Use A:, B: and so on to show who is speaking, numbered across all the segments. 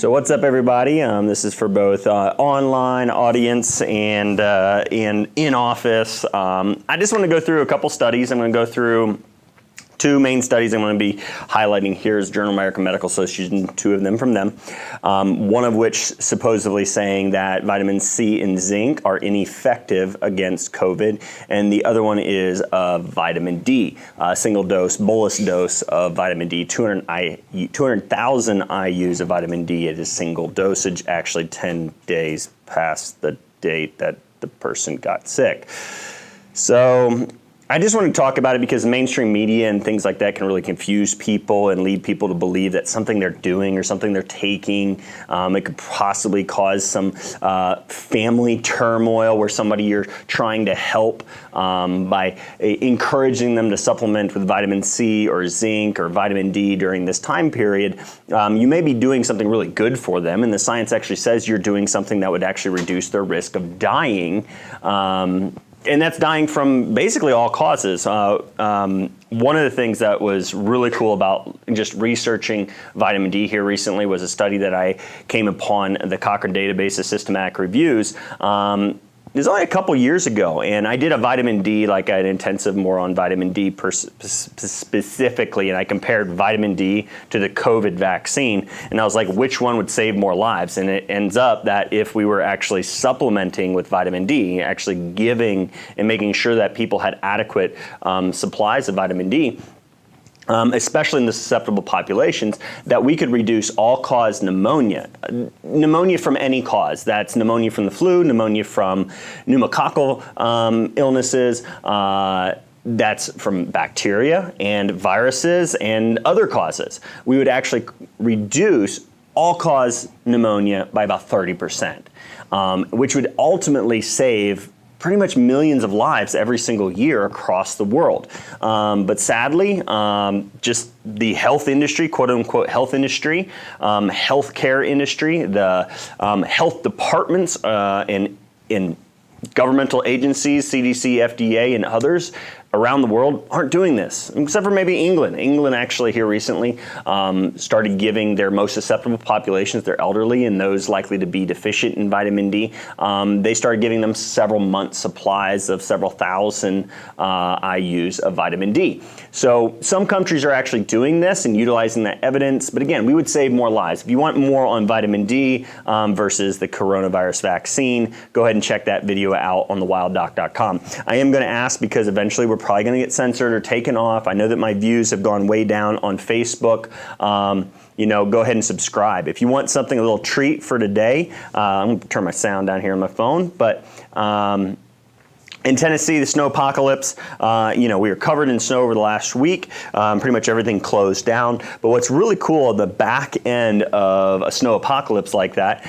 A: So what's up, everybody? This is for both online audience and in office. I just want to go through a couple studies. I'm going to go through two main studies I'm going to be highlighting here is Journal of American Medical Association, two of them from them. One of which supposedly saying that vitamin C and zinc are ineffective against COVID, and the other one is vitamin D, single dose, bolus dose of vitamin D, 200,000 IUs of vitamin D at a single dosage, actually 10 days past the date that the person got sick. So I just want to talk about it because mainstream media and things like that can really confuse people and lead people to believe that something they're doing or something they're taking, it could possibly cause some family turmoil where somebody you're trying to help by encouraging them to supplement with vitamin C or zinc or vitamin D during this time period. You may be doing something really good for them, and the science actually says you're doing something that would actually reduce their risk of dying. And that's dying from basically all causes. One of the things that was really cool about just researching vitamin D here recently was a study that I came upon the Cochrane database of systematic reviews. It was only a couple years ago, and I did a vitamin D, like an intensive more on vitamin D specifically, and I compared vitamin D to the COVID vaccine, and I was like, which one would save more lives? And it ends up that if we were actually supplementing with vitamin D, actually giving and making sure that people had adequate supplies of vitamin D, especially in the susceptible populations, that we could reduce all-cause pneumonia. Pneumonia from any cause. That's pneumonia from the flu, pneumonia from pneumococcal illnesses, that's from bacteria and viruses and other causes. We would actually reduce all-cause pneumonia by about 30%, which would ultimately save pretty much millions of lives every single year across the world. But sadly, just the health industry, quote unquote health industry, healthcare industry, the health departments in governmental agencies, CDC, FDA, and others around the world aren't doing this, except for maybe England. England actually here recently started giving their most susceptible populations, their elderly and those likely to be deficient in vitamin D, they started giving them several months supplies of several thousand IUs of vitamin D. So some countries are actually doing this and utilizing that evidence, but again, we would save more lives. If you want more on vitamin D versus the coronavirus vaccine, go ahead and check that video out on thewilddoc.com. I am going to ask, because eventually we're probably going to get censored or taken off. I know that my views have gone way down on Facebook. Go ahead and subscribe. If you want something, a little treat for today, I'm going to turn my sound down here on my phone, but in Tennessee, the snow apocalypse, we were covered in snow over the last week. Pretty much everything closed down. But what's really cool, the back end of a snow apocalypse like that,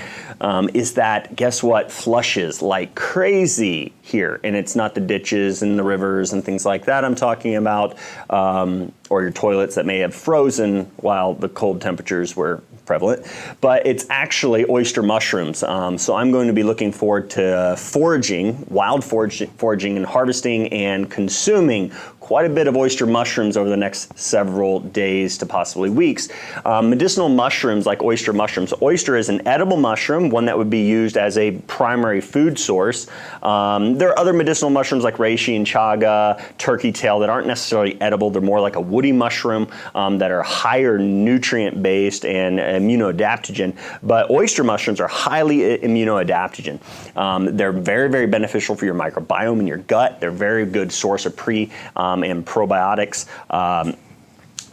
A: is that, guess what, flushes like crazy here. And it's not the ditches and the rivers and things like that I'm talking about, or your toilets that may have frozen while the cold temperatures were prevalent, but it's actually oyster mushrooms. So I'm going to be looking forward to wild foraging and harvesting and consuming quite a bit of oyster mushrooms over the next several days to possibly weeks. Medicinal mushrooms like oyster mushrooms. Oyster is an edible mushroom, one that would be used as a primary food source. There are other medicinal mushrooms like reishi and chaga, turkey tail that aren't necessarily edible. They're more like a woody mushroom that are higher nutrient based and immunoadaptogen. But oyster mushrooms are highly immunoadaptogen. They're very, very beneficial for your microbiome in your gut. They're a very good source of and probiotics,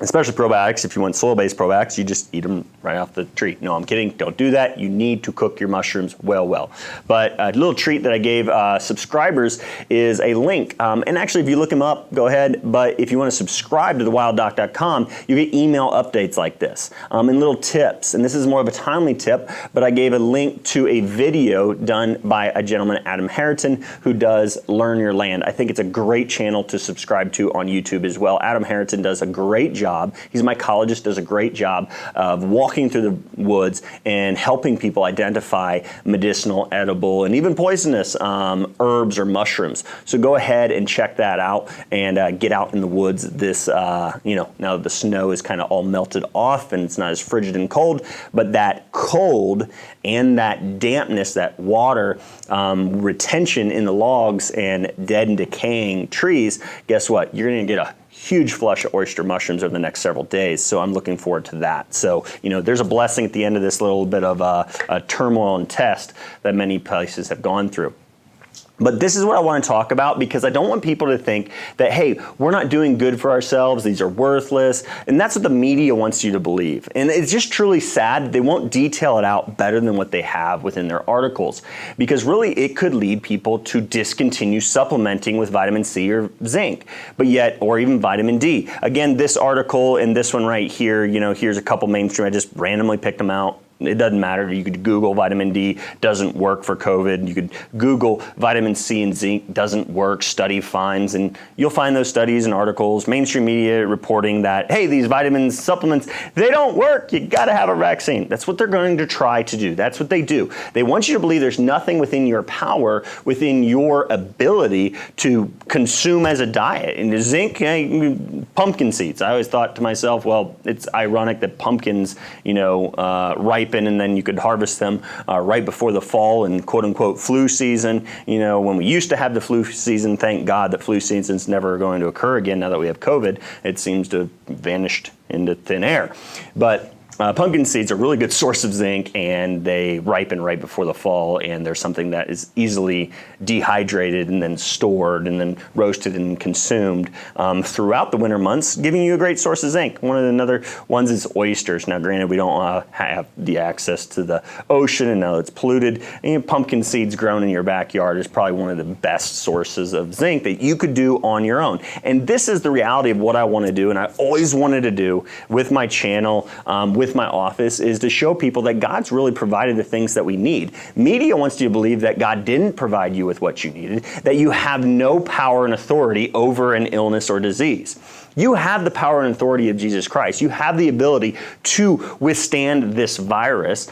A: especially probiotics. If you want soil-based probiotics, you just eat them right off the tree. No, I'm kidding. Don't do that. You need to cook your mushrooms well. But a little treat that I gave subscribers is a link. And actually, if you look them up, go ahead. But if you want to subscribe to thewilddoc.com, you get email updates like this and little tips. And this is more of a timely tip, but I gave a link to a video done by a gentleman, Adam Harrington, who does Learn Your Land. I think it's a great channel to subscribe to on YouTube as well. Adam Harrington does a great job job. He's a mycologist, does a great job of walking through the woods and helping people identify medicinal, edible, and even poisonous herbs or mushrooms. So go ahead and check that out and get out in the woods this, now that the snow is kind of all melted off and it's not as frigid and cold, but that cold and that dampness, that water retention in the logs and dead and decaying trees, guess what? You're going to get a huge flush of oyster mushrooms over the next several days. So I'm looking forward to that. So, there's a blessing at the end of this little bit of a turmoil and test that many places have gone through. But this is what I want to talk about, because I don't want people to think that, hey, we're not doing good for ourselves, these are worthless, and that's what the media wants you to believe. And it's just truly sad they won't detail it out better than what they have within their articles, because really it could lead people to discontinue supplementing with vitamin C or zinc, or even vitamin D. Again, this article and this one right here, here's a couple mainstream, I just randomly picked them out. It doesn't matter. You could Google vitamin D, doesn't work for COVID. You could Google vitamin C and zinc, doesn't work, study finds, and you'll find those studies and articles, mainstream media reporting that, hey, these vitamin supplements, they don't work. You got to have a vaccine. That's what they're going to try to do. That's what they do. They want you to believe there's nothing within your power, within your ability to consume as a diet. And the zinc, pumpkin seeds. I always thought to myself, well, it's ironic that pumpkins, ripen and then you could harvest them right before the fall and quote unquote flu season. When we used to have the flu season, thank God that flu season's never going to occur again now that we have COVID. It seems to have vanished into thin air. But pumpkin seeds are a really good source of zinc, and they ripen right before the fall, and they're something that is easily dehydrated and then stored and then roasted and consumed throughout the winter months, giving you a great source of zinc. One of the other ones is oysters. Now, granted, we don't have the access to the ocean, and now it's polluted. And pumpkin seeds grown in your backyard is probably one of the best sources of zinc that you could do on your own. And this is the reality of what I want to do, and I always wanted to do with my channel, with my office, is to show people that God's really provided the things that we need. Media wants you to believe that God didn't provide you with what you needed, that you have no power and authority over an illness or disease. You have the power and authority of Jesus Christ. You have the ability to withstand this virus,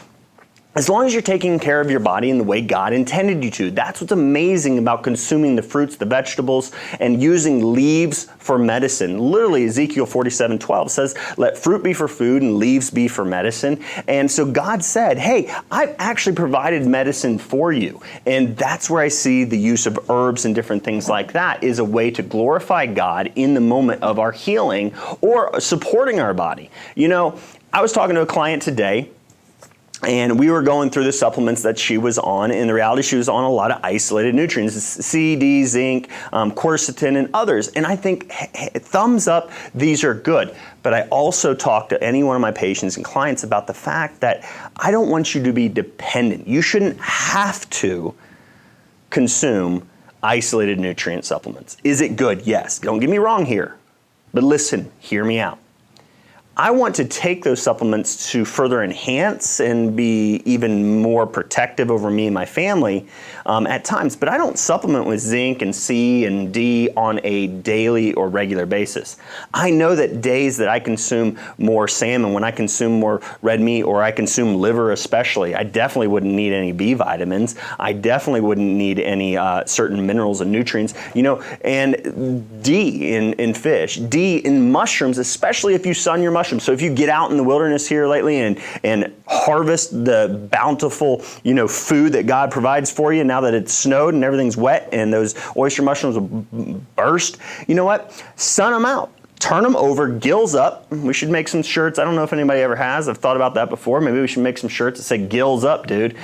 A: as long as you're taking care of your body in the way God intended you to. That's what's amazing about consuming the fruits, the vegetables, and using leaves for medicine. Literally, Ezekiel 47:12 says, let fruit be for food and leaves be for medicine. And so God said, hey, I've actually provided medicine for you. And that's where I see the use of herbs and different things like that is a way to glorify God in the moment of our healing or supporting our body. I was talking to a client today, and we were going through the supplements that she was on. In the reality, she was on a lot of isolated nutrients, C, D, zinc, quercetin, and others. And I think, thumbs up, these are good. But I also talk to any one of my patients and clients about the fact that I don't want you to be dependent. You shouldn't have to consume isolated nutrient supplements. Is it good? Yes. Don't get me wrong here. But listen, hear me out. I want to take those supplements to further enhance and be even more protective over me and my family at times, but I don't supplement with zinc and C and D on a daily or regular basis. I know that days that I consume more salmon, when I consume more red meat, or I consume liver especially, I definitely wouldn't need any B vitamins. I definitely wouldn't need any certain minerals and nutrients, and D in fish, D in mushrooms, especially if you sun your mushrooms. So if you get out in the wilderness here lately and harvest the bountiful, food that God provides for you now that it's snowed and everything's wet and those oyster mushrooms will burst, you know what? Sun them out. Turn them over, gills up. We should make some shirts. I don't know if anybody ever has. I've thought about that before. Maybe we should make some shirts that say gills up, dude.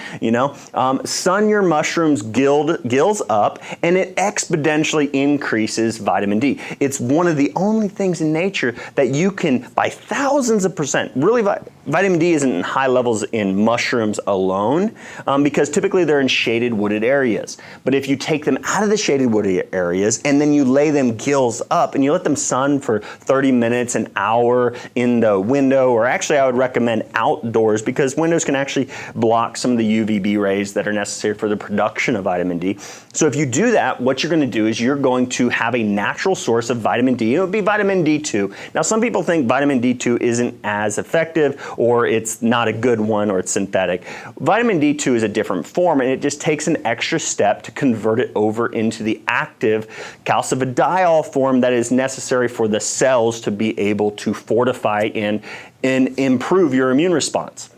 A: Sun your mushrooms gills up, and it exponentially increases vitamin D. It's one of the only things in nature that you can, by thousands of percent, really vitamin D isn't in high levels in mushrooms alone because typically they're in shaded wooded areas. But if you take them out of the shaded wooded areas and then you lay them gills up and you let them sun for 30 minutes, an hour in the window, or actually I would recommend outdoors because windows can actually block some of the UVB rays that are necessary for the production of vitamin D. So if you do that, what you're going to do is you're going to have a natural source of vitamin D. It would be vitamin D2. Now, some people think vitamin D2 isn't as effective, or it's not a good one, or it's synthetic. Vitamin D2 is a different form, and it just takes an extra step to convert it over into the active calcividiol form that is necessary for the cells to be able to fortify and improve your immune response.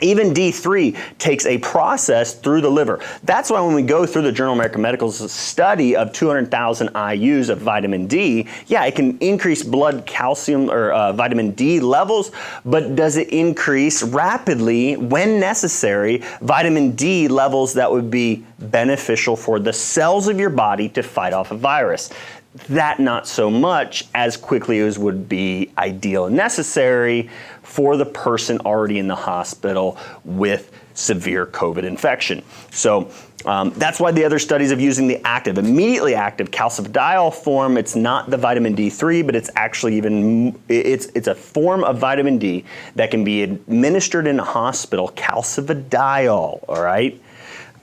A: Even D3 takes a process through the liver. That's why when we go through the Journal of American Medical's study of 200,000 IUs of vitamin D, yeah, it can increase blood calcium or vitamin D levels, but does it increase rapidly when necessary vitamin D levels that would be beneficial for the cells of your body to fight off a virus? That not so much as quickly as would be ideal and necessary for the person already in the hospital with severe COVID infection. So that's why the other studies of using the immediately active calcividiol form, it's not the vitamin D3, but it's actually it's a form of vitamin D that can be administered in a hospital, calcividiol, all right?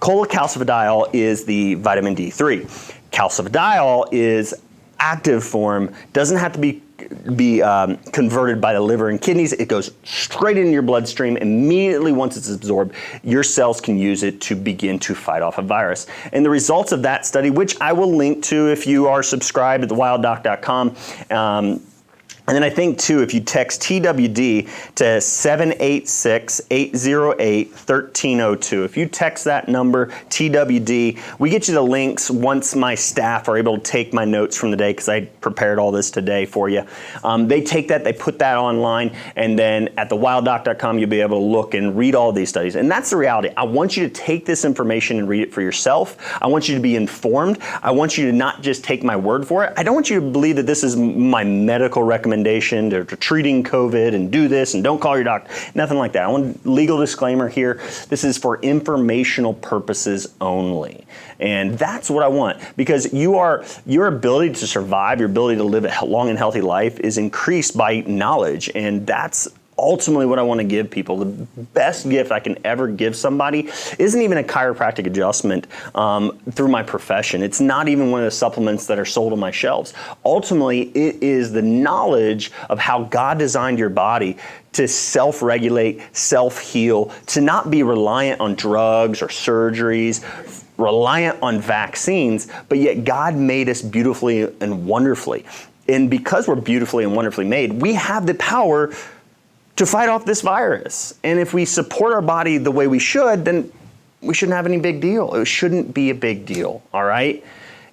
A: Cholecalcividiol is the vitamin D3. Calcividiol is active form, doesn't have to be converted by the liver and kidneys. It goes straight into your bloodstream immediately. Once it's absorbed, your cells can use it to begin to fight off a virus. And the results of that study, which I will link to if you are subscribed at thewilddoc.com, and then I think, too, if you text TWD to 786-808-1302, if you text that number, TWD, we get you the links once my staff are able to take my notes from the day, because I prepared all this today for you. They take that, they put that online, and then at thewilddoc.com, you'll be able to look and read all these studies. And that's the reality. I want you to take this information and read it for yourself. I want you to be informed. I want you to not just take my word for it. I don't want you to believe that this is my medical recommendation to treating COVID and do this and don't call your doctor. Nothing like that. I want a legal disclaimer here. This is for informational purposes only. And that's what I want, because your ability to survive, your ability to live a long and healthy life is increased by knowledge. And that's ultimately what I want to give people. The best gift I can ever give somebody isn't even a chiropractic adjustment through my profession. It's not even one of the supplements that are sold on my shelves. Ultimately, it is the knowledge of how God designed your body to self-regulate, self-heal, to not be reliant on drugs or surgeries, reliant on vaccines, but yet God made us beautifully and wonderfully. And because we're beautifully and wonderfully made, we have the power to fight off this virus. And if we support our body the way we should, then we shouldn't have any big deal. It shouldn't be a big deal, all right?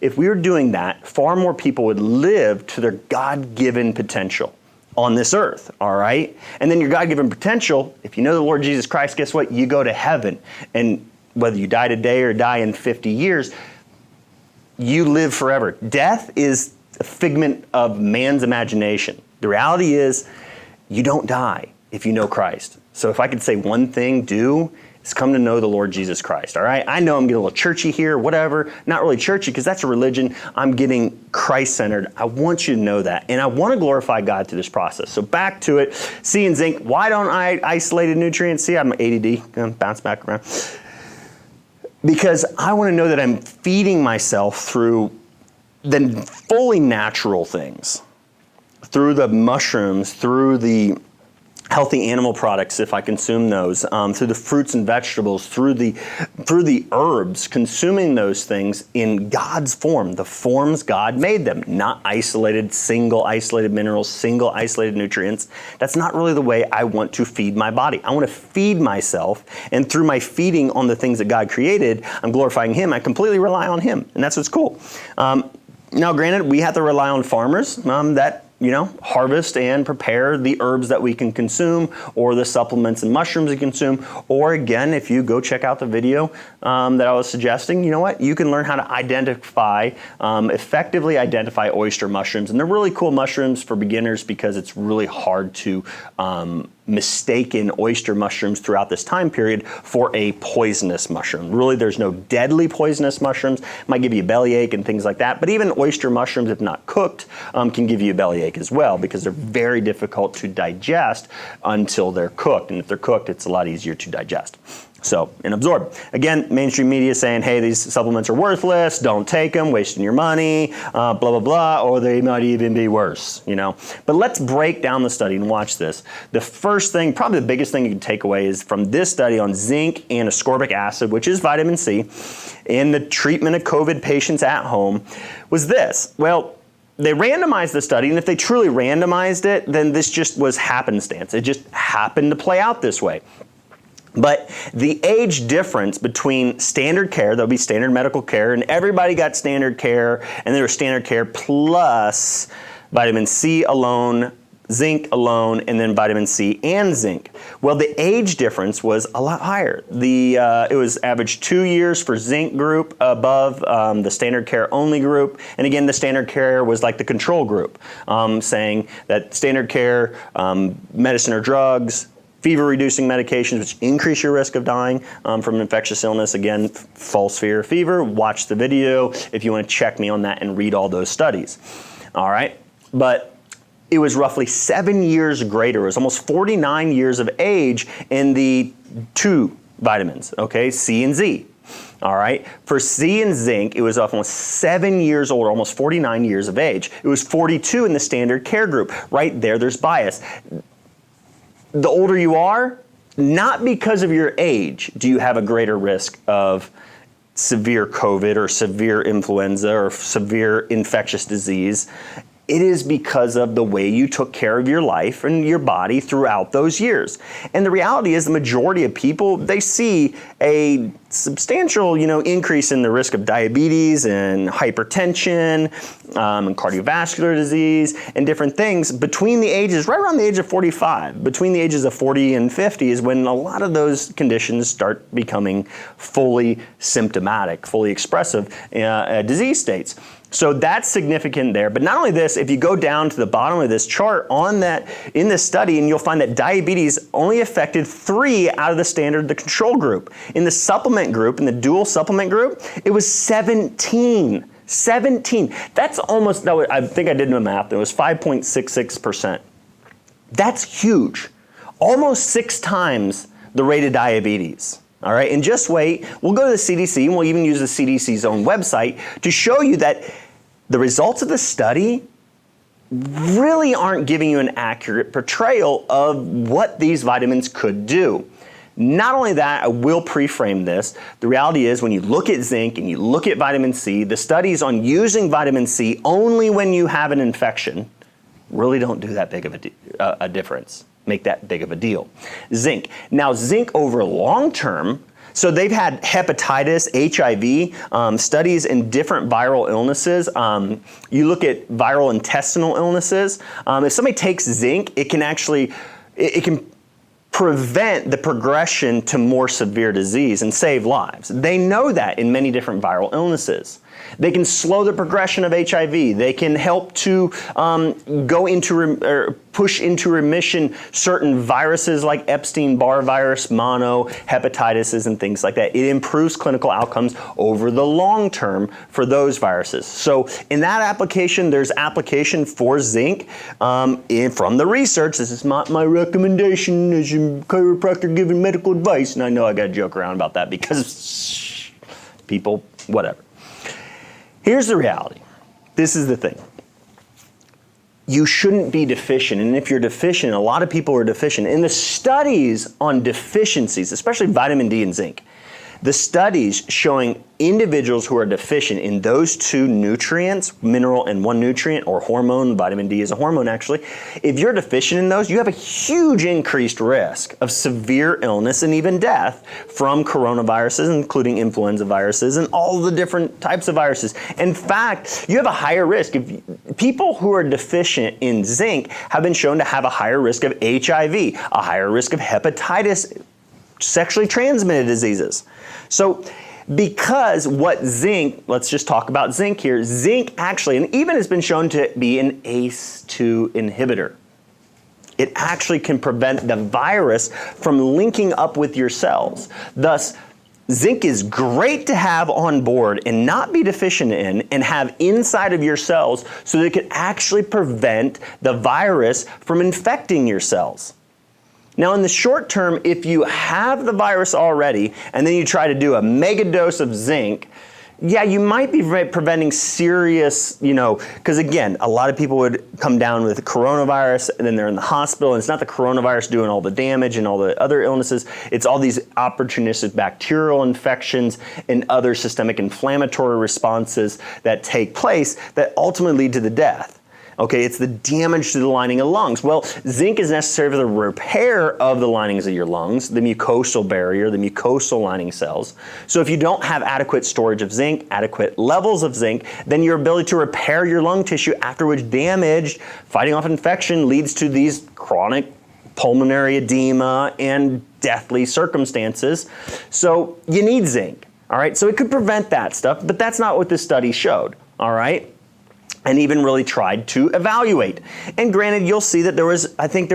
A: If we were doing that, far more people would live to their God-given potential on this earth, all right? And then your God-given potential, if you know the Lord Jesus Christ, guess what? You go to heaven. And whether you die today or die in 50 years, you live forever. Death is a figment of man's imagination. The reality is you don't die if you know Christ. So if I could say one thing, do, is come to know the Lord Jesus Christ, all right? I know I'm getting a little churchy here, whatever. Not really churchy, because that's a religion. I'm getting Christ-centered. I want you to know that. And I want to glorify God through this process. So back to it. C and zinc. Why don't I isolate nutrients? See, I'm ADD. Gonna bounce back around. Because I want to know that I'm feeding myself through the fully natural things, through the mushrooms, through the healthy animal products if I consume those, through the fruits and vegetables, through the herbs, consuming those things in God's form, the forms God made them, not single isolated minerals, single isolated nutrients. That's not really the way I want to feed my body. I want to feed myself, and through my feeding on the things that God created, I'm glorifying Him. I completely rely on Him, and that's what's cool. Now, granted, we have to rely on farmers that harvest and prepare the herbs that we can consume, or the supplements and mushrooms we consume. Or again, if you go check out the video that I was suggesting, you know what? You can learn how to effectively identify oyster mushrooms. And they're really cool mushrooms for beginners because it's really hard to mistaken oyster mushrooms throughout this time period for a poisonous mushroom. Really, there's no deadly poisonous mushrooms. Might give you a bellyache and things like that, but even oyster mushrooms, if not cooked, can give you a bellyache as well because they're very difficult to digest until they're cooked. And if they're cooked, it's a lot easier to digest. So, and absorb. Again, mainstream media saying, hey, these supplements are worthless, don't take them, wasting your money, blah, blah, blah, or they might even be worse, you know. But let's break down the study and watch this. The first thing, probably the biggest thing you can take away is from this study on zinc and ascorbic acid, which is vitamin C, in the treatment of COVID patients at home, was this. Well, they randomized the study, and if they truly randomized it, then this just was happenstance. It just happened to play out this way. But the age difference between standard care, there'll be standard medical care, and everybody got standard care, and there was standard care plus vitamin C alone, zinc alone, and then vitamin C and zinc. Well, the age difference was a lot higher. It was average 2 years for zinc group above the standard care only group. And again, the standard care was like the control group, saying that standard care, medicine or drugs, fever-reducing medications, which increase your risk of dying from an infectious illness. Again, false fear of fever. Watch the video if you want to check me on that and read all those studies. All right, but it was roughly 7 years greater. It was almost 49 years of age in the two vitamins, okay, C and Z. All right, for C and zinc, it was almost 7 years older, almost 49 years of age. It was 42 in the standard care group. Right there, there's bias. The older you are, not because of your age, do you have a greater risk of severe COVID or severe influenza or severe infectious disease. It is because of the way you took care of your life and your body throughout those years. And the reality is the majority of people, they see a substantial, increase in the risk of diabetes and hypertension and cardiovascular disease and different things between the ages, right around the age of 45. Between the ages of 40 and 50 is when a lot of those conditions start becoming fully symptomatic, fully expressive disease states. So that's significant there. But not only this, if you go down to the bottom of this chart in this study, and you'll find that diabetes only affected 3 out of the control group. In the supplement group, in the dual supplement group, it was 17. 17. That's almost, I think I did the math, it was 5.66%. That's huge. Almost 6 times the rate of diabetes. All right, and just wait, we'll go to the CDC, and we'll even use the CDC's own website to show you that the results of the study really aren't giving you an accurate portrayal of what these vitamins could do. Not only that, I will pre-frame this. The reality is when you look at zinc and you look at vitamin C, the studies on using vitamin C only when you have an infection really don't do that big of a difference. Make that big of a deal. Zinc. Now, zinc over long term, so they've had hepatitis, HIV, studies in different viral illnesses. You look at viral intestinal illnesses. If somebody takes zinc, it can prevent the progression to more severe disease and save lives. They know that in many different viral illnesses. They can slow the progression of HIV. They can help to push into remission certain viruses like Epstein-Barr virus, mono, hepatitis, and things like that. It improves clinical outcomes over the long term for those viruses. So in that application, there's application for zinc from the research. This is not my recommendation as a chiropractor giving medical advice. And I know I got to joke around about that because people, whatever. Here's the reality. This is the thing. You shouldn't be deficient. And if you're deficient, a lot of people are deficient. In the studies on deficiencies, especially vitamin D and zinc, the studies showing individuals who are deficient in those 2 nutrients, mineral and 1 nutrient or hormone, vitamin D is a hormone actually, if you're deficient in those, you have a huge increased risk of severe illness and even death from coronaviruses, including influenza viruses and all the different types of viruses. In fact, you have a higher risk. If people who are deficient in zinc have been shown to have a higher risk of HIV, a higher risk of hepatitis, sexually transmitted diseases. So because what zinc, let's just talk about zinc here, zinc actually, and even has been shown to be an ACE2 inhibitor. It actually can prevent the virus from linking up with your cells. Thus, zinc is great to have on board and not be deficient in and have inside of your cells so that it can actually prevent the virus from infecting your cells. Now, in the short term, if you have the virus already and then you try to do a mega dose of zinc, yeah, you might be preventing serious, because again, a lot of people would come down with coronavirus and then they're in the hospital, and it's not the coronavirus doing all the damage and all the other illnesses, it's all these opportunistic bacterial infections and other systemic inflammatory responses that take place that ultimately lead to the death. Okay, it's the damage to the lining of lungs. Well, zinc is necessary for the repair of the linings of your lungs, the mucosal barrier, the mucosal lining cells. So if you don't have adequate storage of zinc, adequate levels of zinc, then your ability to repair your lung tissue after which damage, fighting off infection, leads to these chronic pulmonary edema and deathly circumstances. So you need zinc, all right? So it could prevent that stuff, but that's not what this study showed, all right? And even really tried to evaluate. And granted, you'll see that I think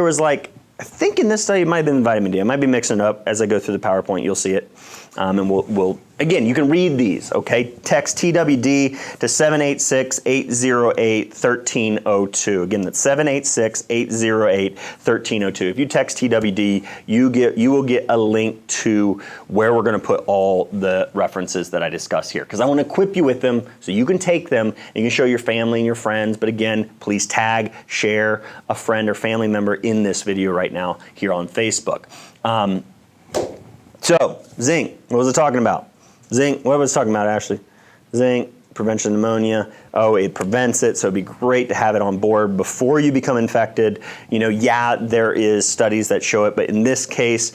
A: in this study it might have been vitamin D. I might be mixing it up as I go through the PowerPoint, you'll see it. And we'll again, you can read these, okay? Text TWD to 786-808-1302. Again, that's 786-808-1302. If you text TWD, you will get a link to where we're gonna put all the references that I discuss here, because I wanna equip you with them so you can take them and you can show your family and your friends. But again, please tag, share a friend or family member in this video right now here on Facebook. So, zinc, what was it talking about? Zinc, what was it talking about, Ashley? Zinc, prevention of pneumonia. Oh, it prevents it, so it'd be great to have it on board before you become infected. Yeah, there is studies that show it, but in this case,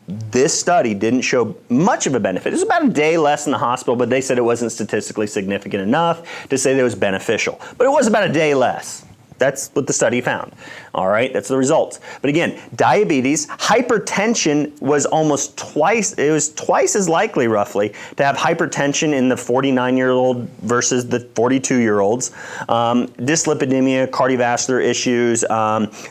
A: this study didn't show much of a benefit. It was about a day less in the hospital, but they said it wasn't statistically significant enough to say that it was beneficial. But it was about a day less. That's what the study found. All right, that's the results. But again, diabetes, hypertension was almost twice as likely roughly to have hypertension in the 49-year-old versus the 42-year-olds. Dyslipidemia, cardiovascular issues,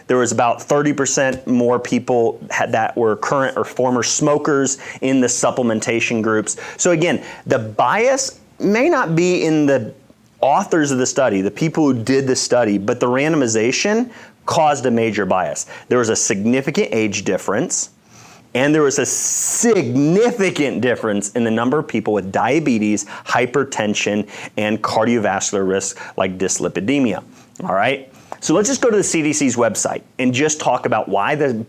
A: there was about 30% more people that were current or former smokers in the supplementation groups. So again, the bias may not be in the authors of the study, the people who did the study, but the randomization caused a major bias. There was a significant age difference, and there was a significant difference in the number of people with diabetes, hypertension, and cardiovascular risk like dyslipidemia. All right? So let's just go to the CDC's website and just talk about why the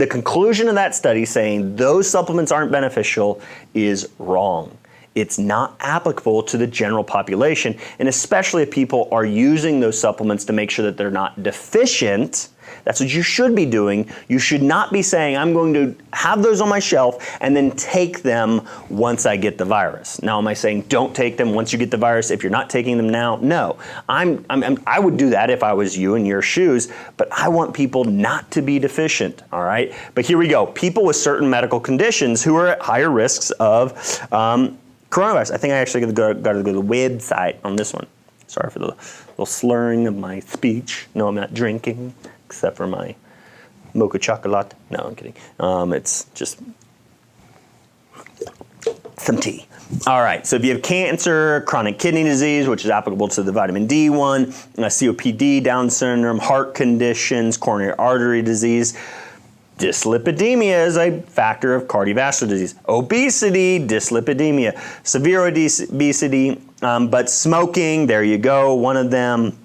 A: conclusion of that study saying those supplements aren't beneficial is wrong. It's not applicable to the general population, and especially if people are using those supplements to make sure that they're not deficient. That's what you should be doing. You should not be saying, I'm going to have those on my shelf and then take them once I get the virus. Now, am I saying don't take them once you get the virus if you're not taking them now? No. I would do that if I was you in your shoes, but I want people not to be deficient, all right? But here we go. People with certain medical conditions who are at higher risks of coronavirus. I think I actually got to go to the website on this one. Sorry for the little slurring of my speech. No, I'm not drinking, except for my mocha chocolate. No, I'm kidding. It's just some tea. All right, so if you have cancer, chronic kidney disease, which is applicable to the vitamin D one, COPD, Down syndrome, heart conditions, coronary artery disease, dyslipidemia is a factor of cardiovascular disease. Obesity, dyslipidemia. Severe obesity, but smoking, there you go, one of them.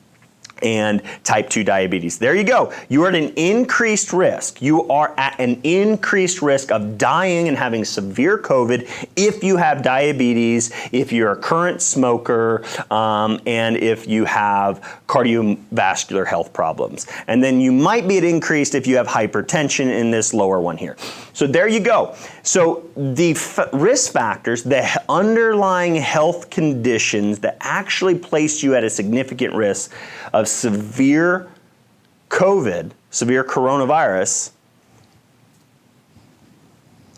A: And type 2 diabetes. There you go. You are at an increased risk. You are at an increased risk of dying and having severe COVID if you have diabetes, if you're a current smoker, and if you have cardiovascular health problems. And then you might be at increased if you have hypertension in this lower one here. So there you go. So the risk factors, the underlying health conditions that actually place you at a significant risk of severe COVID, severe coronavirus,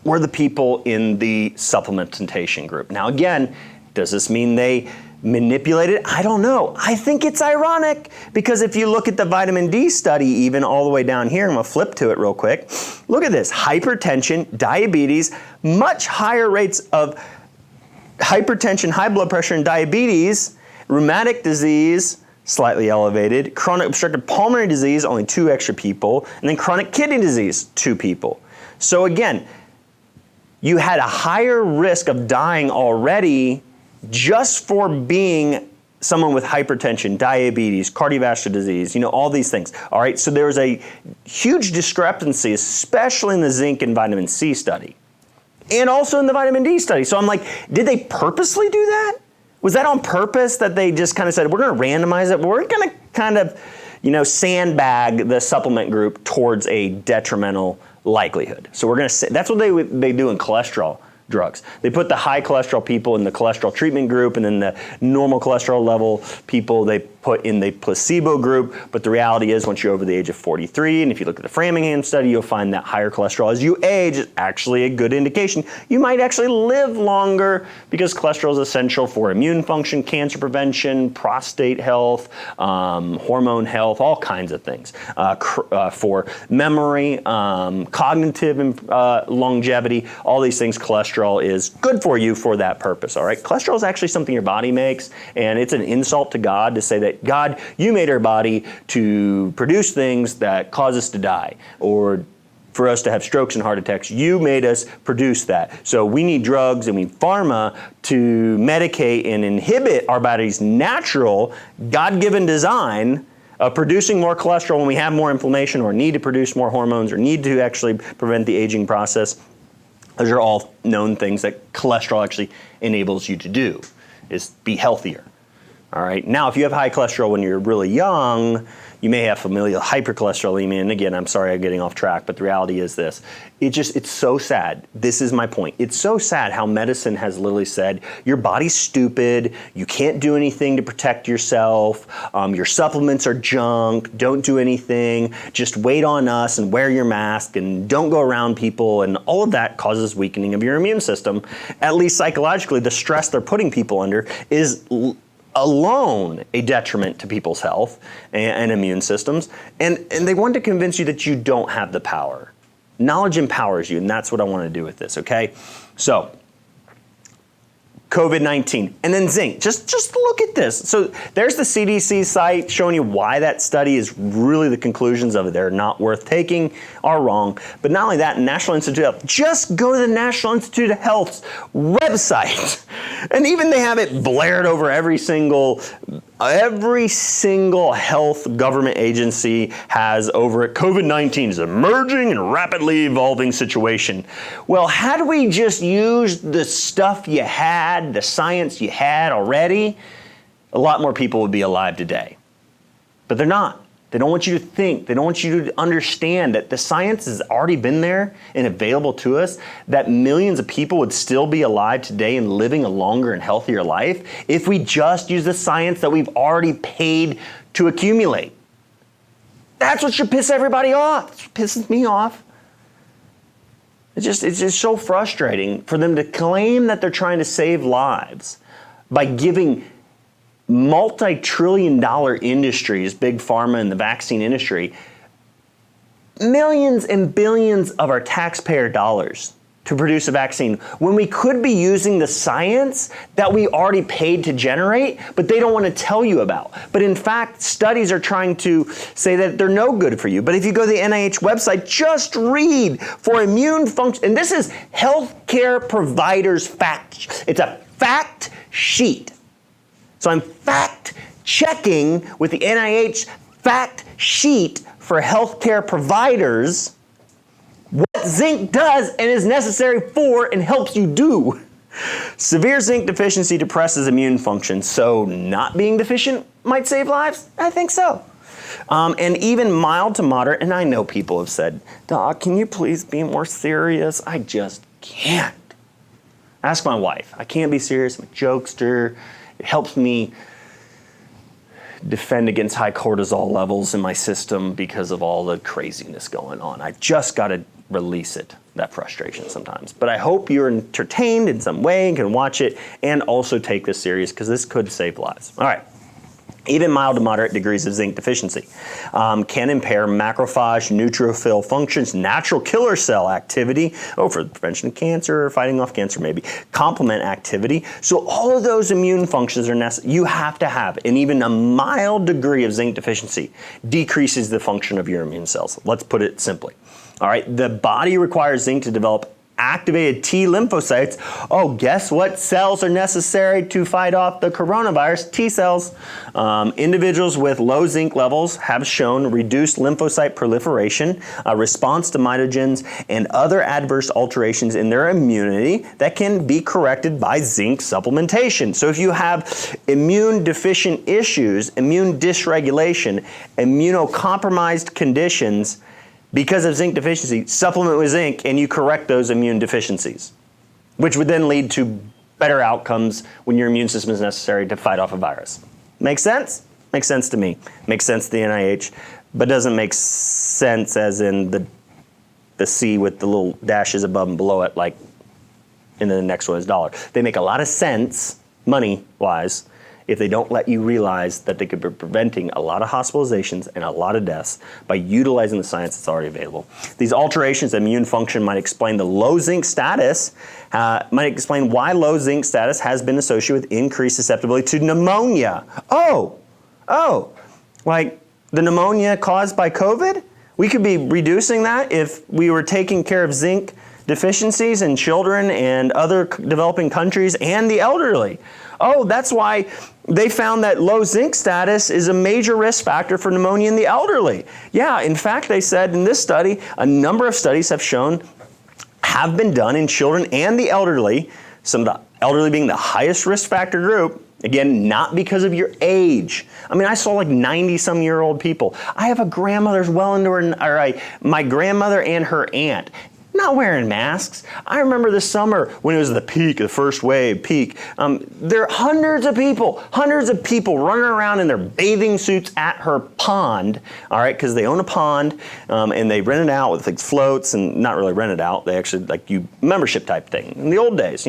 A: were the people in the supplementation group. Now again, does this mean they manipulated? I don't know. I think it's ironic because if you look at the vitamin D study, even all the way down here, I'm going to flip to it real quick. Look at this. Hypertension, diabetes, much higher rates of hypertension, high blood pressure, and diabetes, rheumatic disease, slightly elevated, chronic obstructive pulmonary disease, only 2 extra people, and then chronic kidney disease, 2 people. So again, you had a higher risk of dying already just for being someone with hypertension, diabetes, cardiovascular disease, all these things. All right, so there was a huge discrepancy, especially in the zinc and vitamin C study, and also in the vitamin D study. So I'm like, did they purposely do that? Was that on purpose that they just kind of said, we're going to randomize it, but we're going to kind of, sandbag the supplement group towards a detrimental likelihood. So we're going to say, that's what they do in cholesterol drugs. They put the high cholesterol people in the cholesterol treatment group, and then the normal cholesterol level people they put in the placebo group. But the reality is, once you're over the age of 43, and if you look at the Framingham study, you'll find that higher cholesterol as you age is actually a good indication. You might actually live longer because cholesterol is essential for immune function, cancer prevention, prostate health, hormone health, all kinds of things. For memory, cognitive longevity, all these things, cholesterol is good for you for that purpose, all right? Cholesterol is actually something your body makes, and it's an insult to God to say that, God, you made our body to produce things that cause us to die, or for us to have strokes and heart attacks. You made us produce that. So we need drugs and we need pharma to medicate and inhibit our body's natural, God-given design of producing more cholesterol when we have more inflammation or need to produce more hormones or need to actually prevent the aging process. Those are all known things that cholesterol actually enables you to do, is be healthier. All right. Now, if you have high cholesterol when you're really young, you may have familial hypercholesterolemia. And again, I'm sorry I'm getting off track, but the reality is this. It's so sad. This is my point. It's so sad how medicine has literally said, your body's stupid, you can't do anything to protect yourself, your supplements are junk, don't do anything, just wait on us and wear your mask and don't go around people, and all of that causes weakening of your immune system. At least psychologically, the stress they're putting people under is alone a detriment to people's health and immune systems. And they want to convince you that you don't have the power. Knowledge empowers you, and that's what I want to do with this, okay? So, COVID-19, and then zinc. Just look at this. So there's the CDC site showing you why that study is really the conclusions of it. They're not worth taking, are wrong. But not only that, National Institute of Health. Just go to the National Institute of Health's website. And even they have it blared over every single health government agency has over it. COVID-19 is an emerging and rapidly evolving situation. Well, had we just used the stuff you had, the science you had already, a lot more people would be alive today. But they're not. They don't want you to think. They don't want you to understand that the science has already been there and available to us, that millions of people would still be alive today and living a longer and healthier life if we just use the science that we've already paid to accumulate. That's what should piss everybody off. That's what pisses me off. It's just so frustrating for them to claim that they're trying to save lives by giving multi-trillion-dollar industries, big pharma and the vaccine industry, millions and billions of our taxpayer dollars to produce a vaccine when we could be using the science that we already paid to generate, but they don't want to tell you about. But in fact, studies are trying to say that they're no good for you. But if you go to the NIH website, just read for immune function, and this is healthcare providers fact. It's a fact sheet. So I'm fact checking with the NIH fact sheet for healthcare providers what zinc does and is necessary for and helps you do. Severe zinc deficiency depresses immune function, so not being deficient might save lives? I think so. And even mild to moderate, and I know people have said, Doc, can you please be more serious? I just can't. Ask my wife. I can't be serious. I'm a jokester. It helps me defend against high cortisol levels in my system because of all the craziness going on. I just got to release it, that frustration sometimes. But I hope you're entertained in some way and can watch it and also take this serious because this could save lives. All right. Even mild to moderate degrees of zinc deficiency can impair macrophage, neutrophil functions, natural killer cell activity, for the prevention of cancer, fighting off cancer maybe, complement activity. So all of those immune functions are necessary. You have to have, and even a mild degree of zinc deficiency decreases the function of your immune cells. Let's put it simply. All right, the body requires zinc to develop activated T lymphocytes. Oh, guess what cells are necessary to fight off the coronavirus? T cells. Individuals with low zinc levels have shown reduced lymphocyte proliferation, a response to mitogens, and other adverse alterations in their immunity that can be corrected by zinc supplementation. So if you have immune deficient issues, immune dysregulation, immunocompromised conditions, because of zinc deficiency, supplement with zinc and you correct those immune deficiencies, which would then lead to better outcomes when your immune system is necessary to fight off a virus. Make sense? Makes sense to me. Makes sense to the NIH, but doesn't make sense as in the C with the little dashes above and below it, like, and then the next one is dollar. They make a lot of sense, money-wise, if they don't let you realize that they could be preventing a lot of hospitalizations and a lot of deaths by utilizing the science that's already available. These alterations in immune function might explain the low zinc status, might explain why low zinc status has been associated with increased susceptibility to pneumonia. Like the pneumonia caused by COVID? We could be reducing that if we were taking care of zinc deficiencies in children and other developing countries and the elderly. Oh, that's why they found that low zinc status is a major risk factor for pneumonia in the elderly. Yeah, in fact, they said in this study, a number of studies have been done in children and the elderly, some of the elderly being the highest risk factor group. Again, not because of your age. I mean, I saw like 90-some-year-old people. I have a grandmother who's well into her, my grandmother and her aunt, not wearing masks. I remember this summer when it was the peak, the first wave peak. There are hundreds of people running around in their bathing suits at her pond, all right, because they own a pond and they rent it out with like floats and not really rent it out. They actually membership type thing in the old days,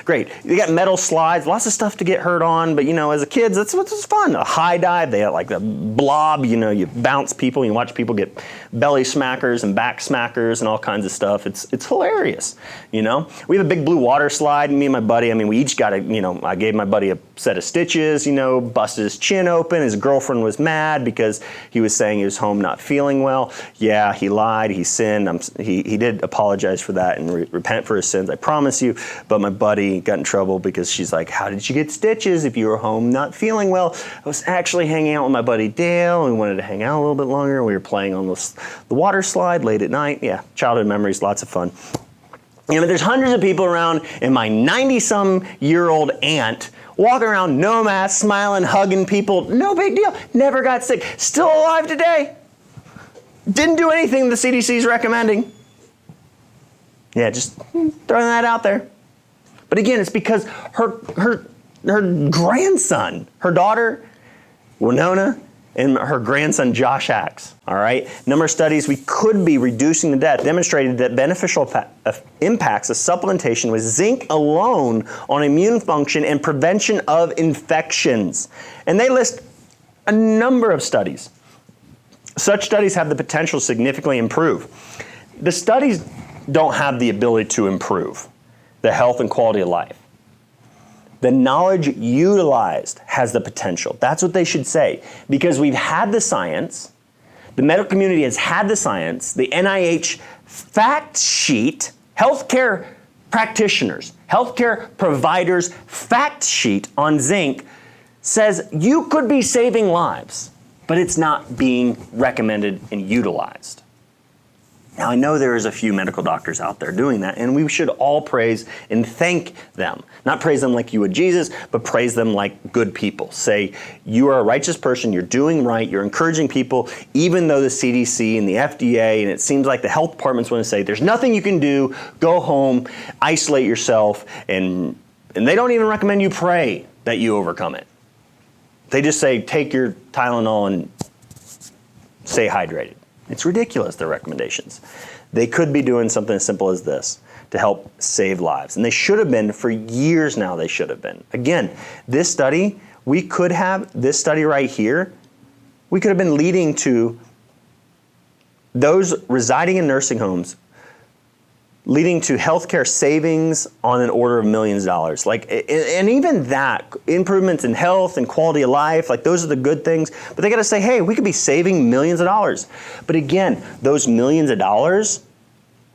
A: Great. They got metal slides, lots of stuff to get hurt on, but as a kid, that's what's fun. A high dive, they got like the blob, you bounce people, you watch people get belly smackers and back smackers and all kinds of stuff. It's hilarious, We have a big blue water slide, and me and my buddy, we each got I gave my buddy a set of stitches, busted his chin open. His girlfriend was mad because he was saying he was home not feeling well. Yeah, he lied, he sinned. He did apologize for that and repent for his sins, I promise you. But my buddy got in trouble because she's like, how did you get stitches if you were home not feeling well? I was actually hanging out with my buddy Dale, and we wanted to hang out a little bit longer. We were playing on the water slide late at night. Yeah, childhood memories, lots of fun. There's hundreds of people around, and my 90-some-year-old aunt walking around, no mask, smiling, hugging people, no big deal, never got sick, still alive today. Didn't do anything the CDC's recommending. Yeah, just throwing that out there. But again, it's because her grandson, her daughter, Winona, and her grandson, Josh Axe, all right? Number of studies we could be reducing the death demonstrated that beneficial impacts of supplementation with zinc alone on immune function and prevention of infections. And they list a number of studies. Such studies have the potential to significantly improve. The studies don't have the ability to improve the health and quality of life. The knowledge utilized has the potential. That's what they should say. Because we've had the science, the medical community has had the science, the NIH fact sheet, healthcare practitioners, healthcare providers fact sheet on zinc says you could be saving lives, but it's not being recommended and utilized. Now, I know there is a few medical doctors out there doing that, and we should all praise and thank them. Not praise them like you would Jesus, but praise them like good people. Say, you are a righteous person, you're doing right, you're encouraging people, even though the CDC and the FDA, and it seems like the health departments want to say, there's nothing you can do, go home, isolate yourself, and they don't even recommend you pray that you overcome it. They just say, take your Tylenol and stay hydrated. It's ridiculous, their recommendations. They could be doing something as simple as this to help save lives. And they should have been for years now, they should have been. Again, this study, this study right here, we could have been leading to those residing in nursing homes, leading to healthcare savings on an order of millions of dollars. And even that, improvements in health and quality of life, those are the good things. But they got to say, hey, we could be saving millions of dollars. But again, those millions of dollars,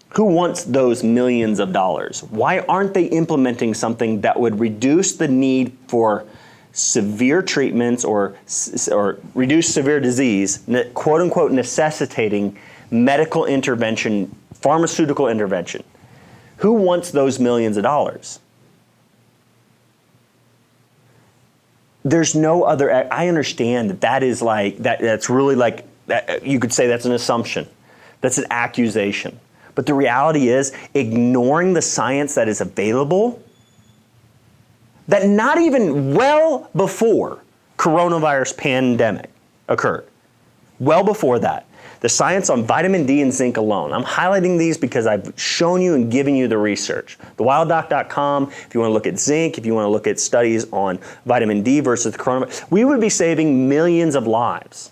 A: who wants those millions of dollars? Why aren't they implementing something that would reduce the need for severe treatments or reduce severe disease, quote unquote, necessitating medical intervention, pharmaceutical intervention? Who wants those millions of dollars? There's no other. I understand that is that's really you could say that's an assumption. That's an accusation. But the reality is, ignoring the science that is available, that not even well before coronavirus pandemic occurred, well before that, the science on vitamin D and zinc alone. I'm highlighting these because I've shown you and given you the research. TheWildDoc.com, if you want to look at zinc, if you want to look at studies on vitamin D versus the coronavirus, we would be saving millions of lives,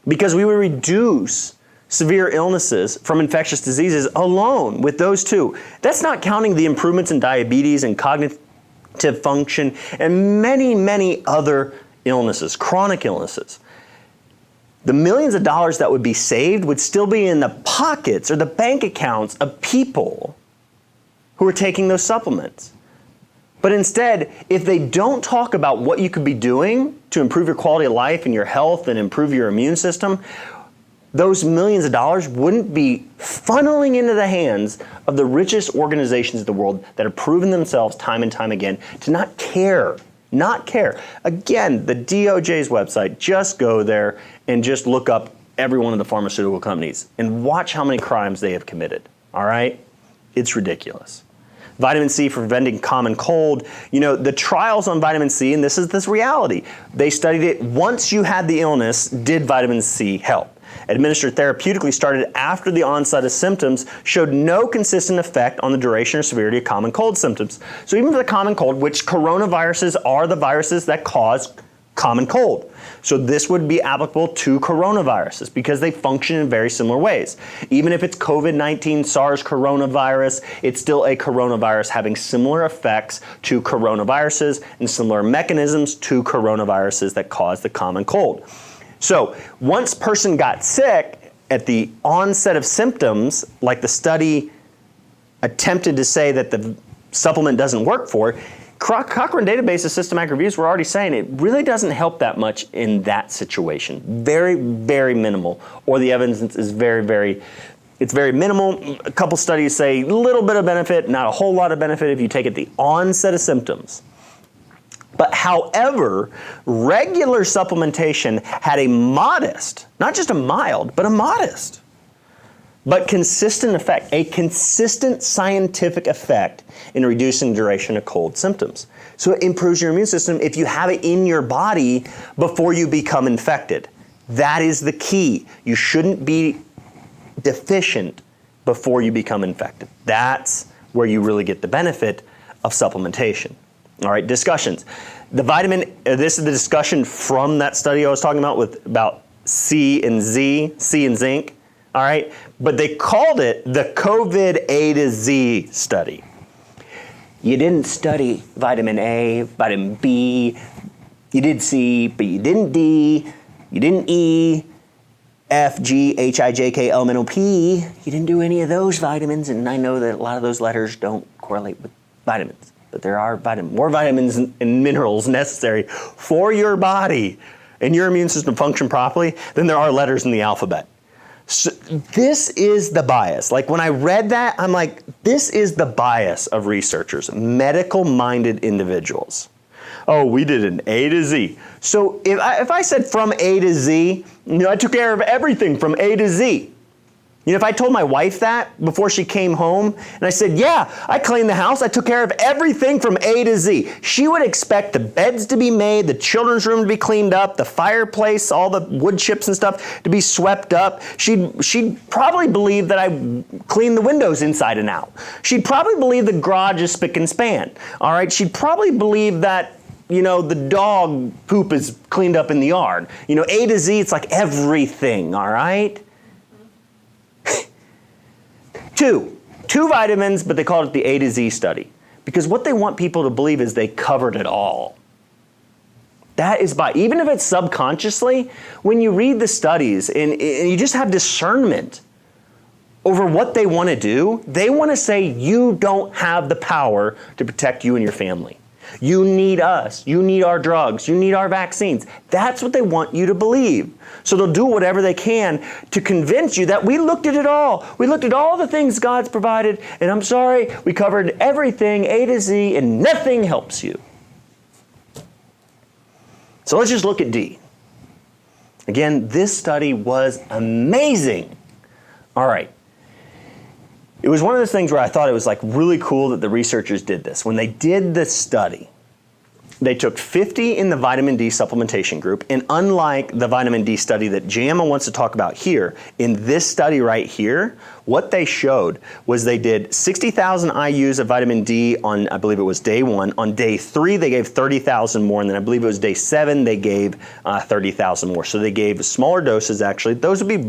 A: because we would reduce severe illnesses from infectious diseases alone with those two. That's not counting the improvements in diabetes and cognitive function and many, many other illnesses, chronic illnesses. The millions of dollars that would be saved would still be in the pockets or the bank accounts of people who are taking those supplements. But instead, if they don't talk about what you could be doing to improve your quality of life and your health and improve your immune system, those millions of dollars wouldn't be funneling into the hands of the richest organizations in the world that have proven themselves time and time again to not care. Again, the DOJ's website, just go there and just look up every one of the pharmaceutical companies and watch how many crimes they have committed, all right? It's ridiculous. Vitamin C for preventing common cold. The trials on vitamin C, and this is this reality, they studied it once you had the illness, did vitamin C help? Administered therapeutically started after the onset of symptoms, showed no consistent effect on the duration or severity of common cold symptoms. So even for the common cold, which coronaviruses are the viruses that cause common cold. So this would be applicable to coronaviruses because they function in very similar ways. Even if it's COVID-19 SARS coronavirus, it's still a coronavirus having similar effects to coronaviruses and similar mechanisms to coronaviruses that cause the common cold. So once person got sick at the onset of symptoms, like the study attempted to say that the supplement doesn't work for, Cochrane database of systematic reviews were already saying it really doesn't help that much in that situation. Very, very minimal, or the evidence is very minimal. A couple studies say a little bit of benefit, not a whole lot of benefit if you take it at the onset of symptoms. But however, regular supplementation had a modest, not just a mild, but a modest, but consistent effect, a consistent scientific effect in reducing duration of cold symptoms. So it improves your immune system if you have it in your body before you become infected. That is the key. You shouldn't be deficient before you become infected. That's where you really get the benefit of supplementation. All right, discussions. The vitamin, this is the discussion from that study I was talking about C and zinc, all right? But they called it the COVID A to Z study. You didn't study vitamin A, vitamin B, you did C, but you didn't D, you didn't E, F, G, H, I, J, K, L, M, N, O, P. You didn't do any of those vitamins, and I know that a lot of those letters don't correlate with vitamins. But there are more vitamins and minerals necessary for your body and your immune system to function properly than there are letters in the alphabet. So this is the bias. Like when I read that, I'm like, this is the bias of researchers, medical-minded individuals. Oh, we did an A to Z. So if I said from A to Z, I took care of everything from A to Z. You know, if I told my wife that before she came home and I said, yeah, I cleaned the house, I took care of everything from A to Z, she would expect the beds to be made, the children's room to be cleaned up, the fireplace, all the wood chips and stuff to be swept up. She'd probably believe that I cleaned the windows inside and out. She'd probably believe the garage is spick and span. All right, she'd probably believe that, you know, the dog poop is cleaned up in the yard. You know, A to Z, it's like everything, all right? Two vitamins, but they called it the A to Z study. Because what they want people to believe is they covered it all. That is even if it's subconsciously, when you read the studies and you just have discernment over what they want to do, they want to say you don't have the power to protect you and your family. You need us. You need our drugs. You need our vaccines. That's what they want you to believe. So they'll do whatever they can to convince you that we looked at it all. We looked at all the things God's provided, and I'm sorry, we covered everything A to Z, and nothing helps you. So let's just look at D. Again, this study was amazing. All right. It was one of those things where I thought it was like really cool that the researchers did this. When they did this study, they took 50 in the vitamin D supplementation group, and unlike the vitamin D study that JAMA wants to talk about here, in this study right here, what they showed was they did 60,000 IUs of vitamin D on, I believe it was day 1. On day 3, they gave 30,000 more, and then I believe it was day 7, they gave 30,000 more. So they gave smaller doses, actually. Those would be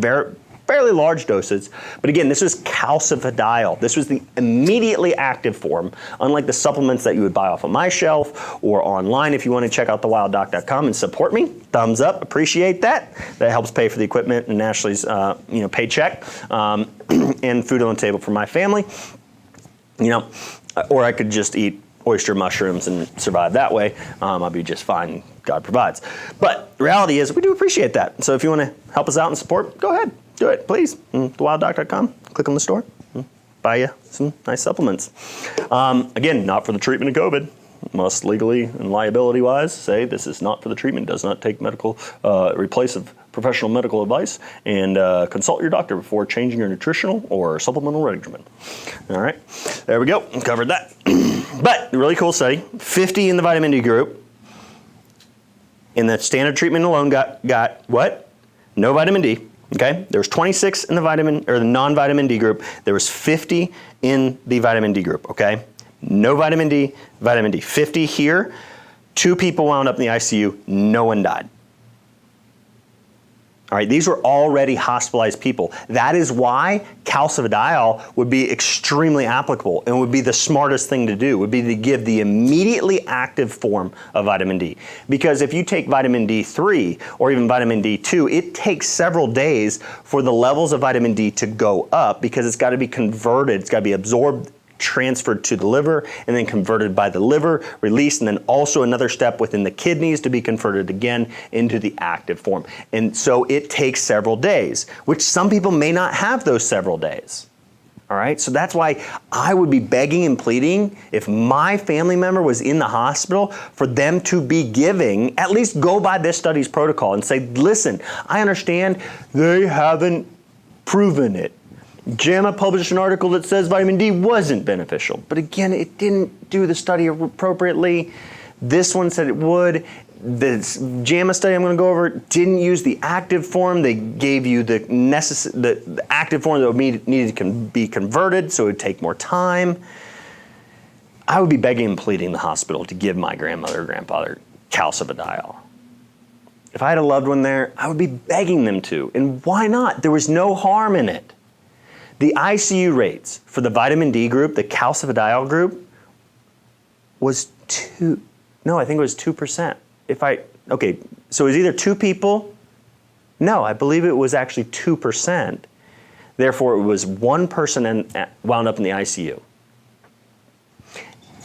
A: fairly large doses, but again, this was calcifediol. This was the immediately active form, unlike the supplements that you would buy off of my shelf or online. If you want to check out thewilddoc.com and support me, thumbs up, appreciate that. That helps pay for the equipment and Ashley's paycheck and food on the table for my family. You know, or I could just eat oyster mushrooms and survive that way. I'll be just fine. God provides. But the reality is, we do appreciate that. So if you want to help us out and support, go ahead. Do it, please. Thewilddoc.com. Click on the store. Buy you some nice supplements. Again, not for the treatment of COVID. Must legally and liability-wise say this is not for the treatment. Does not take medical, replace of professional medical advice, and consult your doctor before changing your nutritional or supplemental regimen. All right, there we go. Covered that. But really cool study. 50 in the vitamin D group. In the standard treatment alone got what? No vitamin D. Okay, there was 26 in the non-vitamin D group. There was 50 in the vitamin D group. Okay, no vitamin D, vitamin D. 50 here. 2 people wound up in the ICU. No one died. All right, these were already hospitalized people. That is why calcifediol would be extremely applicable and would be the smartest thing to do, would be to give the immediately active form of vitamin D. Because if you take vitamin D3 or even vitamin D2, it takes several days for the levels of vitamin D to go up because it's got to be converted, it's got to be absorbed, transferred to the liver, and then converted by the liver, released, and then also another step within the kidneys to be converted again into the active form. And so it takes several days, which some people may not have those several days. All right, so that's why I would be begging and pleading if my family member was in the hospital for them to be giving, at least go by this study's protocol and say, listen, I understand they haven't proven it. JAMA published an article that says vitamin D wasn't beneficial. But again, it didn't do the study appropriately. This one said it would. This JAMA study I'm going to go over didn't use the active form. They gave you the active form that needed to be converted, so it would take more time. I would be begging and pleading the hospital to give my grandmother or grandfather calcifediol. If I had a loved one there, I would be begging them to. And why not? There was no harm in it. The ICU rates for the vitamin D group, the calcifediol group, was 2%. I think it was 2%. So it was either 2 people. No, I believe it was actually 2%. Therefore, it was 1 person wound up in the ICU.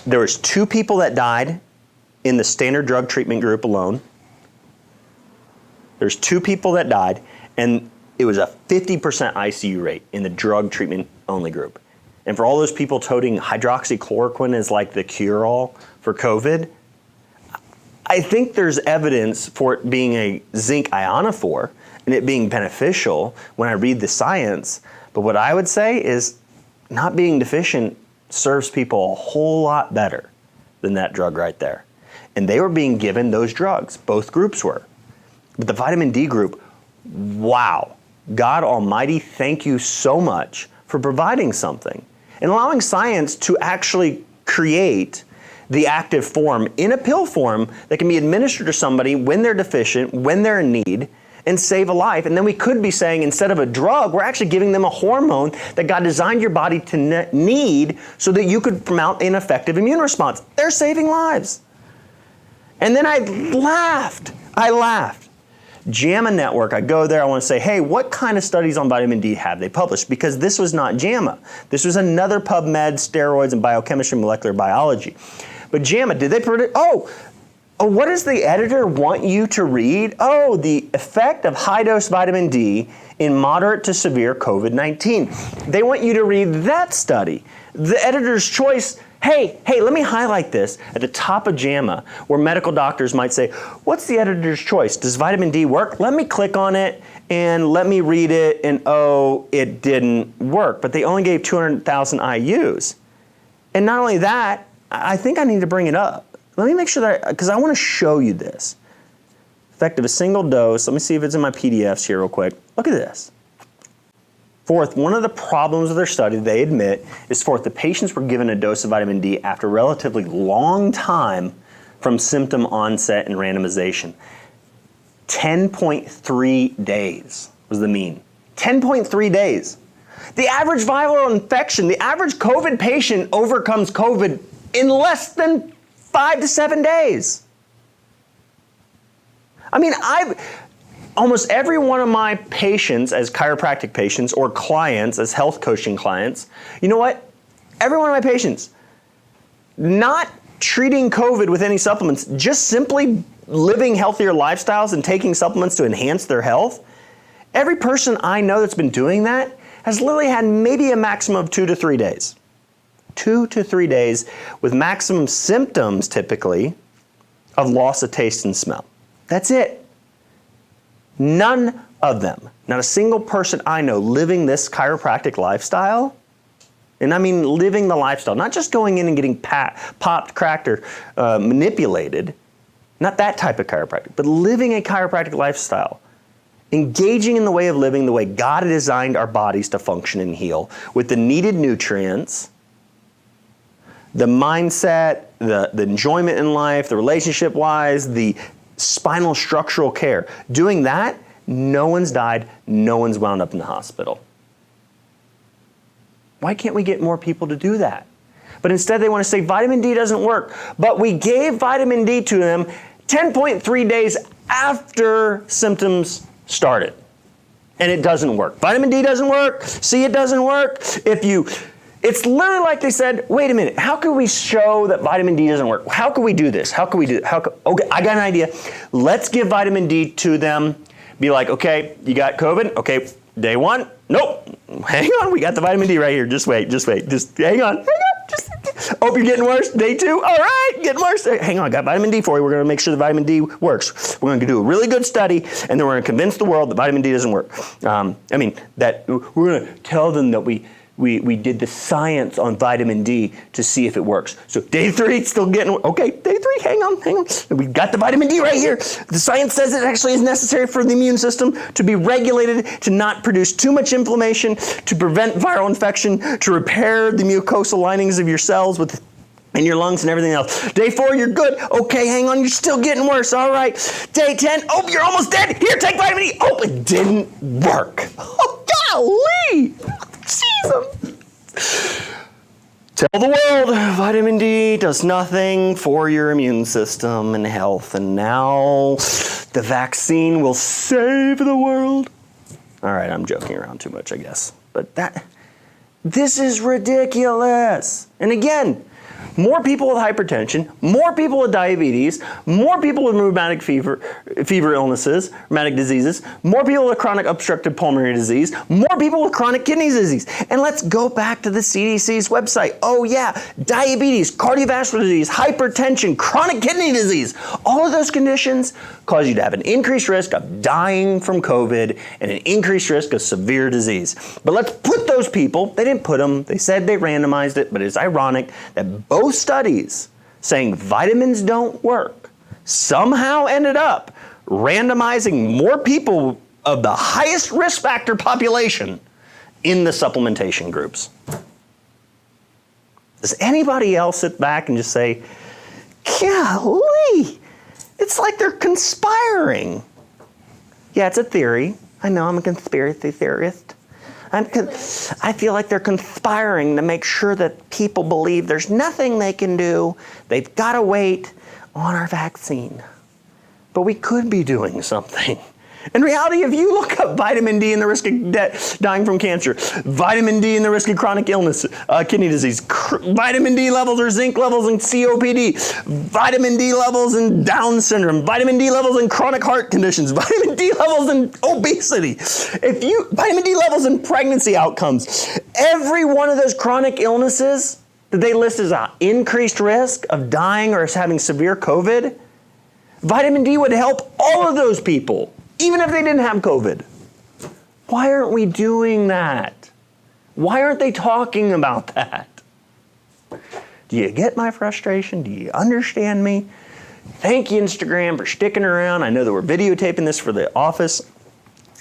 A: There was 2 people that died in the standard drug treatment group alone. There's 2 people that died, and it was a 50% ICU rate in the drug treatment only group. And for all those people toting hydroxychloroquine as like the cure-all for COVID, I think there's evidence for it being a zinc ionophore and it being beneficial when I read the science. But what I would say is not being deficient serves people a whole lot better than that drug right there. And they were being given those drugs. Both groups were. But the vitamin D group, wow. God Almighty, thank you so much for providing something and allowing science to actually create the active form in a pill form that can be administered to somebody when they're deficient, when they're in need, and save a life. And then we could be saying, instead of a drug, we're actually giving them a hormone that God designed your body to need so that you could mount an effective immune response. They're saving lives. And then I laughed. JAMA Network, I go there, I want to say, hey, what kind of studies on vitamin D have they published? Because this was not JAMA. This was another PubMed, steroids and biochemistry, molecular biology. But JAMA, did they predict, what does the editor want you to read? Oh, the effect of high-dose vitamin D in moderate to severe COVID-19. They want you to read that study. The editor's choice, hey, let me highlight this at the top of JAMA, where medical doctors might say, what's the editor's choice? Does vitamin D work? Let me click on it and let me read it, and it didn't work. But they only gave 200,000 IUs. And not only that, I think I need to bring it up. Let me make sure that, because I want to show you this. Effect of a single dose. Let me see if it's in my PDFs here real quick. Look at this. Fourth, one of the problems with their study, they admit, is the patients were given a dose of vitamin D after a relatively long time from symptom onset and randomization. 10.3 days was the mean. 10.3 days. The average viral infection, the average COVID patient overcomes COVID in less than 5 to 7 days. I mean, almost every one of my patients as chiropractic patients or clients as health coaching clients, you know what? Every one of my patients, not treating COVID with any supplements, just simply living healthier lifestyles and taking supplements to enhance their health. Every person I know that's been doing that has literally had maybe a maximum of 2 to 3 days. 2 to 3 days with maximum symptoms typically of loss of taste and smell. That's it. None of them, not a single person I know living this chiropractic lifestyle, and I mean living the lifestyle, not just going in and getting popped, cracked, or manipulated, not that type of chiropractic, but living a chiropractic lifestyle, engaging in the way of living the way God designed our bodies to function and heal with the needed nutrients, the mindset, the enjoyment in life, the relationship-wise, the spinal structural care. Doing that, no one's died, no one's wound up in the hospital. Why can't we get more people to do that? But instead they want to say vitamin D doesn't work. But we gave vitamin D to them 10.3 days after symptoms started. And it doesn't work. Vitamin D doesn't work. C, it doesn't work. It's literally like they said, wait a minute, how can we show that vitamin D doesn't work? How can we do this? How can we do it? Okay, I got an idea. Let's give vitamin D to them. Be like, okay, you got COVID? Okay, day 1? Nope. Hang on, we got the vitamin D right here. Just wait. Just hang on. Hope you're getting worse. Day 2? All right, getting worse. Hang on, I got vitamin D for you. We're going to make sure the vitamin D works. We're going to do a really good study, and then we're going to convince the world that vitamin D doesn't work. That we're going to tell them that we did the science on vitamin D to see if it works. So day 3, it's still getting, okay, day 3, hang on. We got the vitamin D right here. The science says it actually is necessary for the immune system to be regulated, to not produce too much inflammation, to prevent viral infection, to repair the mucosal linings of your cells and your lungs and everything else. Day 4, you're good. Okay, hang on, you're still getting worse. All right. Day 10, oh, you're almost dead. Here, take vitamin D. Oh, it didn't work. Oh, golly. Tell the world vitamin D does nothing for your immune system and health, and now the vaccine will save the world. All right, I'm joking around too much, I guess. But this is ridiculous. And again, more people with hypertension, more people with diabetes, more people with rheumatic fever illnesses, rheumatic diseases, more people with chronic obstructive pulmonary disease, more people with chronic kidney disease. And let's go back to the CDC's website. Oh yeah, diabetes, cardiovascular disease, hypertension, chronic kidney disease. All of those conditions cause you to have an increased risk of dying from COVID and an increased risk of severe disease. But let's put those people, they didn't put them, they said they randomized it, but it's ironic that both studies saying vitamins don't work somehow ended up randomizing more people of the highest risk factor population in the supplementation groups. Does anybody else sit back and just say, golly, it's like they're conspiring? Yeah, it's a theory. I know I'm a conspiracy theorist. I feel like they're conspiring to make sure that people believe there's nothing they can do. They've got to wait on our vaccine. But we could be doing something. In reality, if you look up vitamin D and the risk of dying from cancer, vitamin D and the risk of chronic illness, kidney disease, vitamin D levels or zinc levels in COPD, vitamin D levels in Down syndrome, vitamin D levels in chronic heart conditions, vitamin D levels in obesity, vitamin D levels in pregnancy outcomes, every one of those chronic illnesses that they list as an increased risk of dying or having severe COVID, vitamin D would help all of those people, even if they didn't have COVID. Why aren't we doing that? Why aren't they talking about that? Do you get my frustration? Do you understand me? Thank you, Instagram, for sticking around. I know that we're videotaping this for the office.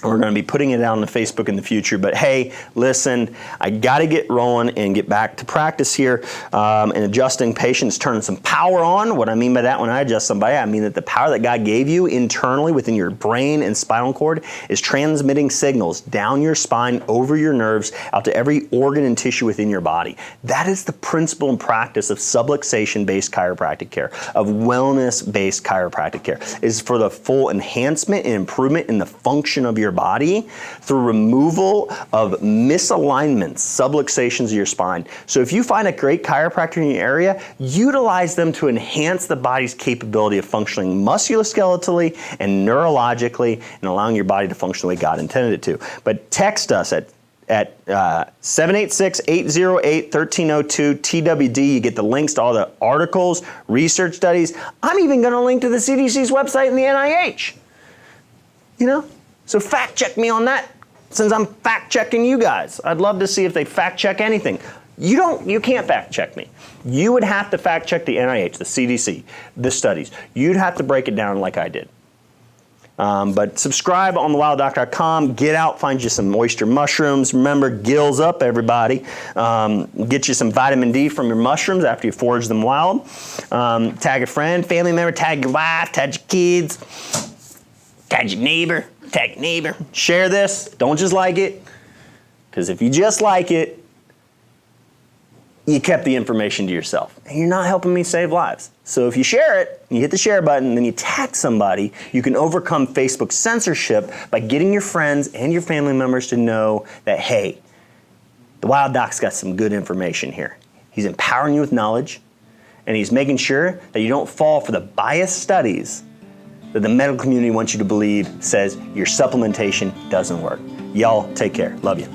A: We're going to be putting it out on Facebook in the future. But hey, listen, I got to get rolling and get back to practice here and adjusting patients, turning some power on. What I mean by that, when I adjust somebody, I mean that the power that God gave you internally within your brain and spinal cord is transmitting signals down your spine, over your nerves, out to every organ and tissue within your body. That is the principle and practice of subluxation-based chiropractic care, of wellness-based chiropractic care. It is for the full enhancement and improvement in the function of your body through removal of misalignments, subluxations of your spine. So if you find a great chiropractor in your area, utilize them to enhance the body's capability of functioning musculoskeletally and neurologically and allowing your body to function the way God intended it to. But text us at 786-808-1302 TWD. You get the links to all the articles, research studies. I'm even going to link to the CDC's website and the NIH. You know? So fact check me on that, since I'm fact checking you guys. I'd love to see if they fact check anything. You can't fact check me. You would have to fact check the NIH, the CDC, the studies. You'd have to break it down like I did. But subscribe on thewilddoctor.com. Get out, find you some oyster mushrooms. Remember, gills up, everybody. Get you some vitamin D from your mushrooms after you forage them wild. Tag a friend, family member, tag your wife, tag your kids, tag your neighbor. Tag neighbor. Share this. Don't just like it. Because if you just like it, you kept the information to yourself. And you're not helping me save lives. So if you share it, you hit the share button, and then you tag somebody, you can overcome Facebook censorship by getting your friends and your family members to know that, hey, the Wild Doc's got some good information here. He's empowering you with knowledge, and he's making sure that you don't fall for the biased studies that the medical community wants you to believe says your supplementation doesn't work. Y'all take care. Love you.